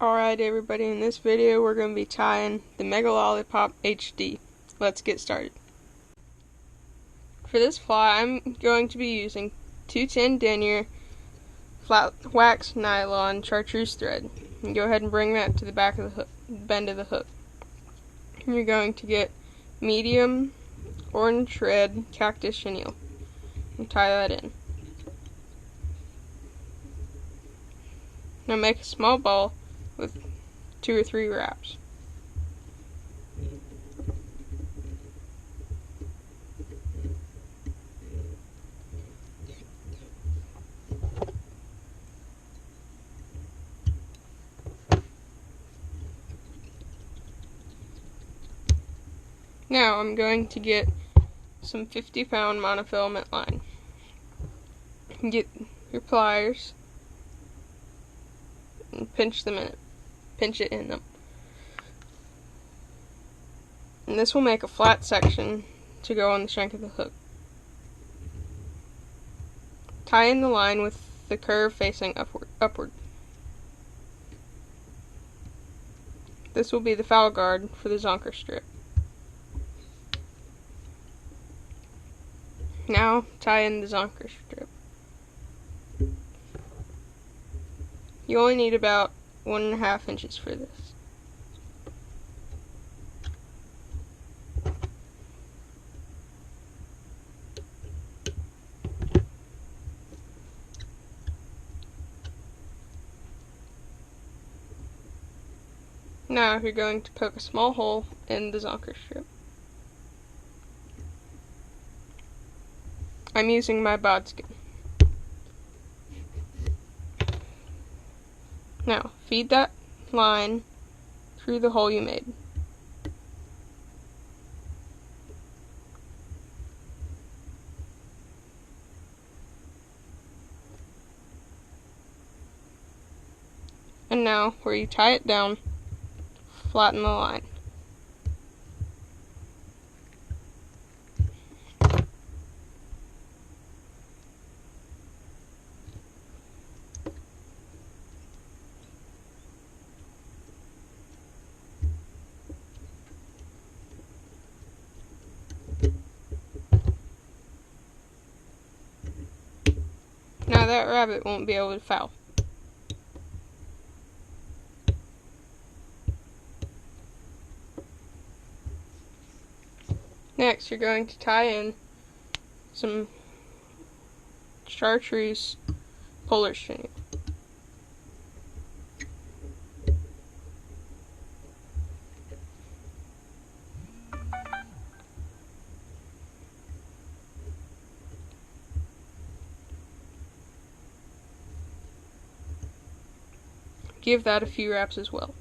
Alright everybody, in this video we're going to be tying the Megalolipop HD. Let's get started. For this fly I'm going to be using 210 denier flat wax nylon chartreuse thread. And go ahead and bring that to the back of the hook, bend of the hook. And you're going to get medium orange red cactus chenille and tie that in. Now make a small ball with 2 or 3 wraps. Now I'm going to get some 50-pound monofilament line. Get your pliers and pinch it in them. And this will make a flat section to go on the shank of the hook. Tie in the line with the curve facing upward. This will be the foul guard for the zonker strip. Now tie in the zonker strip. You only need about 1.5 inches for this. Now you're going to poke a small hole in the zonker strip. I'm using my bodskin. Now feed that line through the hole you made. And now where you tie it down, flatten the line. Now that rabbit won't be able to foul. Next, you're going to tie in some chartreuse polar chenille. Give that a few wraps as well.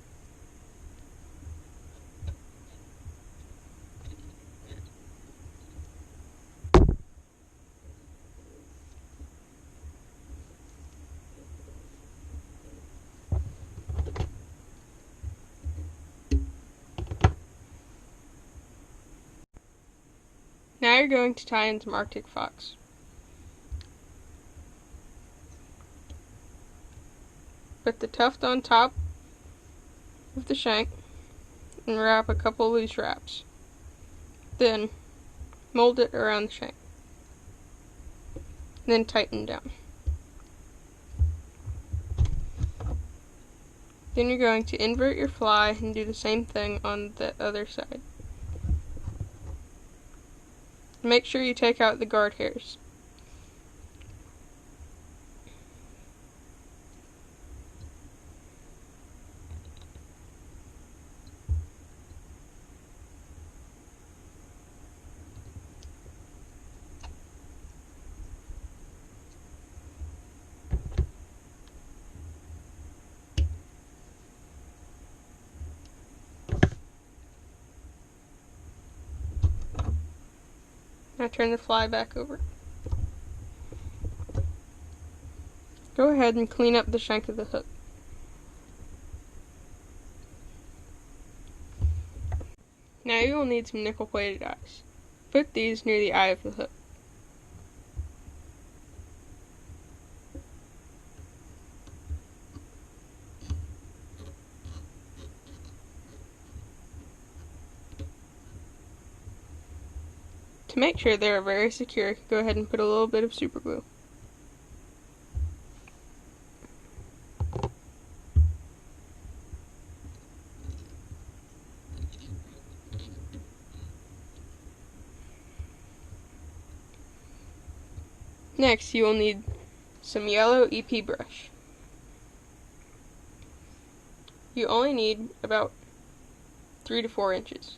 Now you're going to tie in some Arctic fox. Put the tuft on top of the shank and wrap a couple loose wraps. Then mold it around the shank. Then tighten down. Then you're going to invert your fly and do the same thing on the other side. Make sure you take out the guard hairs. Now turn the fly back over. Go ahead and clean up the shank of the hook. Now you will need some nickel plated eyes. Put these near the eye of the hook. To make sure they are very secure, go ahead and put a little bit of super glue. Next, you will need some yellow EP brush. You only need about 3 to 4 inches.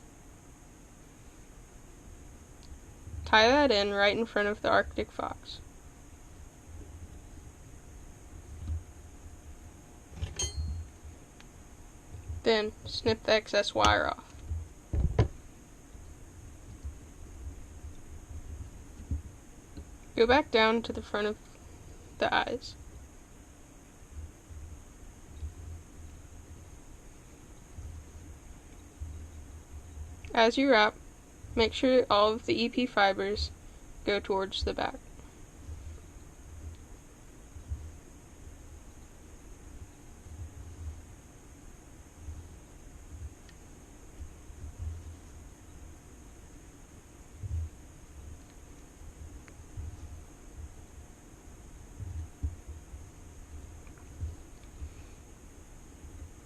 Tie that in right in front of the Arctic fox. Then snip the excess wire off. Go back down to the front of the eyes. As you wrap, make sure all of the EP fibers go towards the back.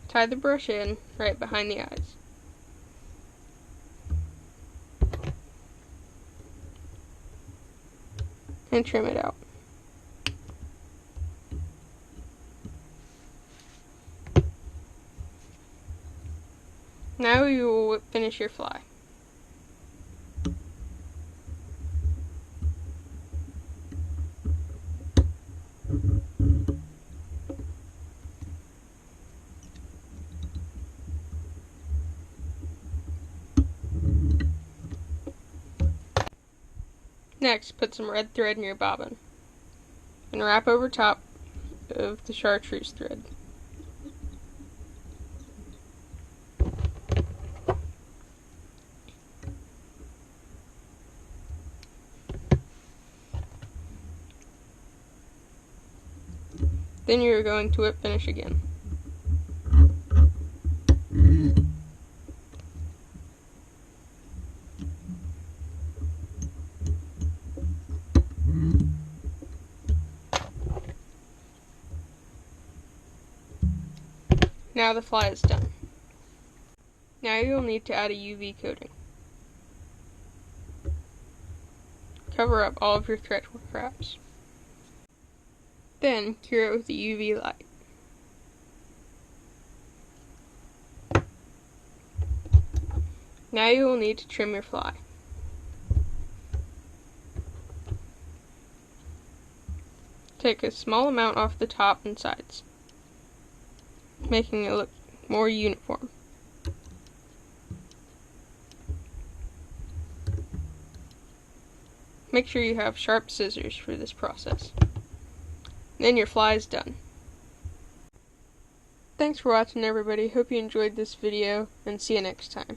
Tie the brush in right behind the eyes. And trim it out. Now you will finish your fly. Next, put some red thread in your bobbin and wrap over top of the chartreuse thread. Then you're going to whip finish again. Now the fly is done. Now you'll need to add a UV coating. Cover up all of your thread wraps. Then cure it with a UV light. Now you will need to trim your fly. Take a small amount off the top and sides, making it look more uniform. Make sure you have sharp scissors for this process. Then your fly is done. Thanks for watching, everybody. Hope you enjoyed this video, and see you next time.